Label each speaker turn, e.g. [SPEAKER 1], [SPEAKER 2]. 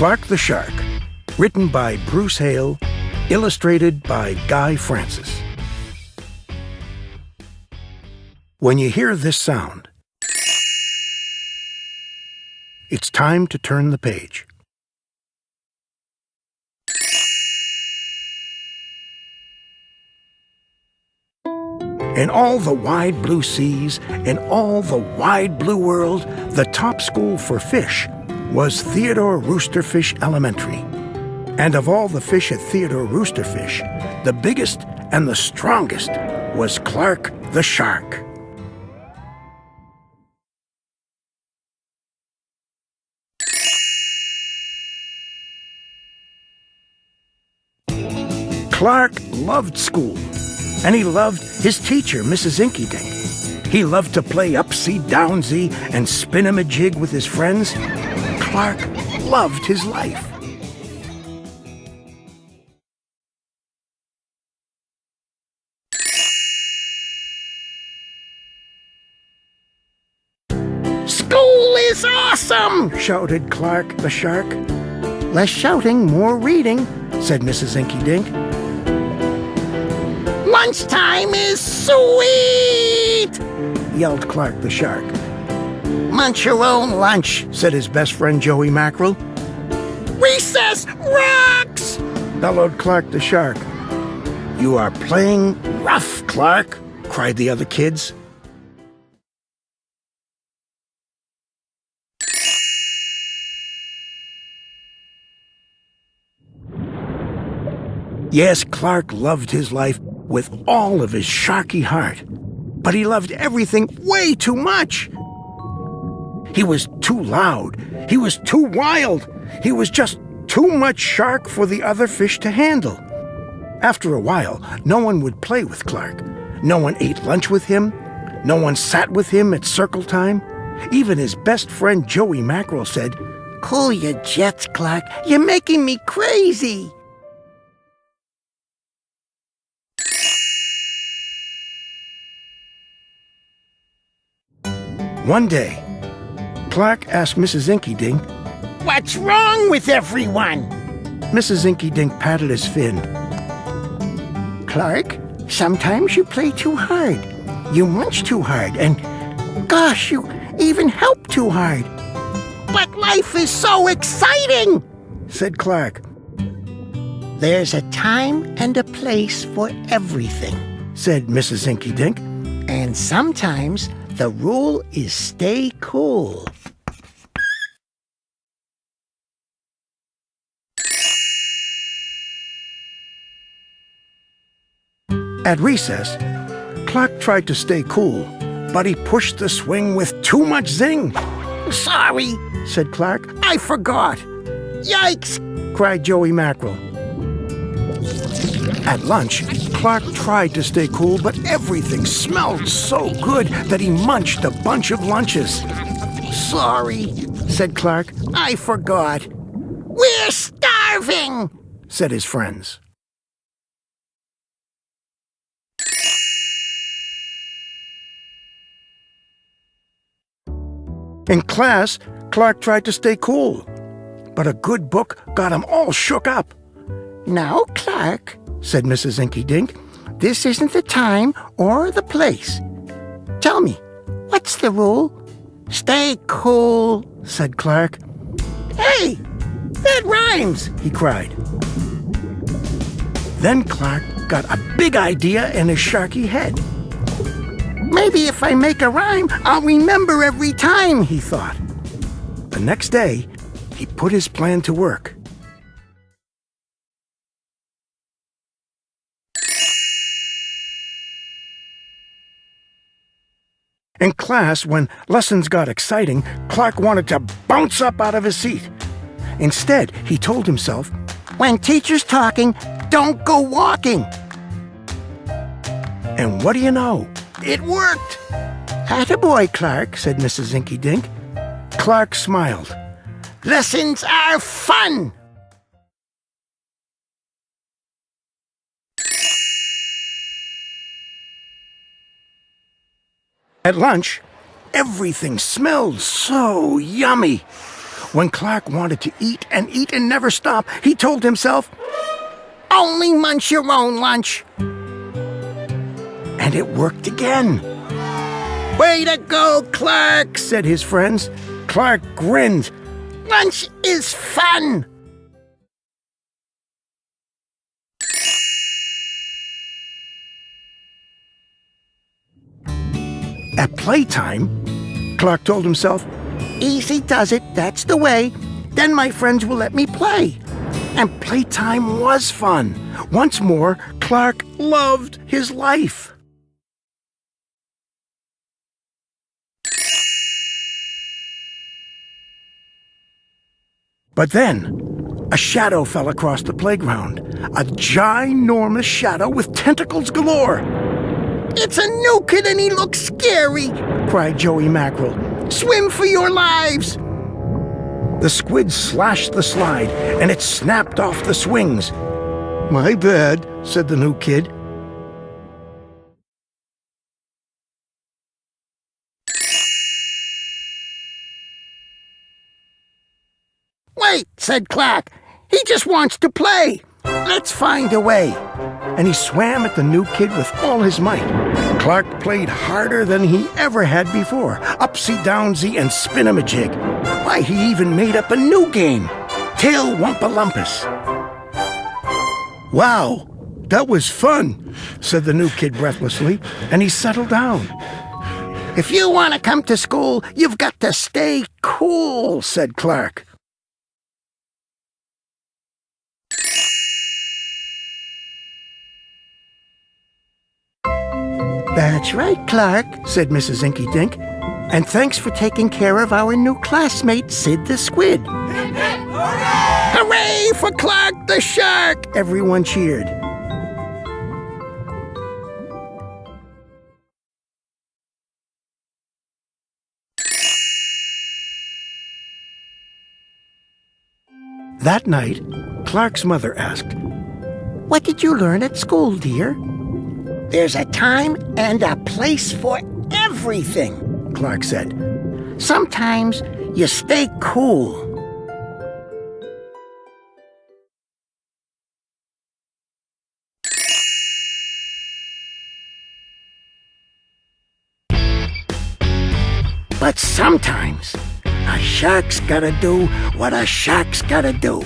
[SPEAKER 1] Clark the Shark, written by Bruce Hale, illustrated by Guy Francis. When you hear this sound, it's time to turn the page. In all the wide blue seas, in all the wide blue world, the top school for fish was Theodore Roosterfish Elementary. And of all the fish at Theodore Roosterfish, the biggest and the strongest was Clark the Shark. Clark loved school, and he loved his teacher, Mrs. Inkydink. He loved to play upsy-downsy and spin-a-majig with his friends. Clark loved his life. "School is awesome!" shouted Clark the Shark. "Less shouting, more reading," said Mrs. Inkydink. "Lunchtime is sweet!" yelled Clark the Shark. "Munch your own lunch," said his best friend Joey Mackerel. "Recess rocks!" bellowed Clark the Shark. "You are playing rough, Clark," cried the other kids. Yes, Clark loved his life with all of his sharky heart, but he loved everything way too much. He was too loud. He was too wild. He was just too much shark for the other fish to handle. After a while, no one would play with Clark. No one ate lunch with him. No one sat with him at circle time. Even his best friend Joey Mackerel said, "Cool your jets, Clark. You're making me crazy." One day, Clark asked Mrs. Inkydink, "What's wrong with everyone?" Mrs. Inkydink patted his fin. "Clark, sometimes you play too hard. You munch too hard, and gosh, you even help too hard." "But life is so exciting," said Clark. "There's a time and a place for everything," said Mrs. Inkydink. "And sometimes the rule is stay cool." At recess, Clark tried to stay cool, but he pushed the swing with too much zing. "Sorry," said Clark. "I forgot." "Yikes!" cried Joey Mackerel. At lunch, Clark tried to stay cool, but everything smelled so good that he munched a bunch of lunches. "Sorry," said Clark. "I forgot." "We're starving," said his friends. In class, Clark tried to stay cool, but a good book got him all shook up. "Now, Clark," said Mrs. Inkydink, "this isn't the time or the place. Tell me, what's the rule?" "Stay cool," said Clark. "Hey, that rhymes," he cried. Then Clark got a big idea in his sharky head. "Maybe if I make a rhyme, I'll remember every time," he thought. The next day, he put his plan to work. In class, when lessons got exciting, Clark wanted to bounce up out of his seat. Instead, he told himself, "When teacher's talking, don't go walking." And what do you know? It worked! "Attaboy, Clark," said Mrs. Inkydink. Clark smiled. "Lessons are fun!" At lunch, everything smelled so yummy. When Clark wanted to eat and never stop, he told himself, "Only munch your own lunch." And it worked again. "Way to go, Clark," said his friends. Clark grinned. "Lunch is fun." At playtime, Clark told himself, "Easy does it, that's the way. Then my friends will let me play." And playtime was fun. Once more, Clark loved his life. But then, a shadow fell across the playground. A ginormous shadow with tentacles galore. "It's a new kid and he looks scary," cried Joey Mackerel. "Swim for your lives!" The squid slashed the slide and it snapped off the swings. "My bad," said the new kid. "Wait," said Clark. "He just wants to play. Let's find a way." And he swam at the new kid with all his might. Clark played harder than he ever had before. Upsy-downsy and spin-a-majig. Why, he even made up a new game. Tail Wumpalumpus. "Wow, that was fun," said the new kid breathlessly, and he settled down. "If you want to come to school, you've got to stay cool," said Clark. "That's right, Clark," said Mrs. Inky Dink. "And thanks for taking care of our new classmate, Sid the Squid."
[SPEAKER 2] Hip, hip, hooray!
[SPEAKER 1] "Hooray for Clark the Shark!" everyone cheered. That night, Clark's mother asked, "What did you learn at school, dear?" "There's a time and a place for everything," Clark said. "Sometimes you stay cool." But sometimes a shark's gotta do what a shark's gotta do.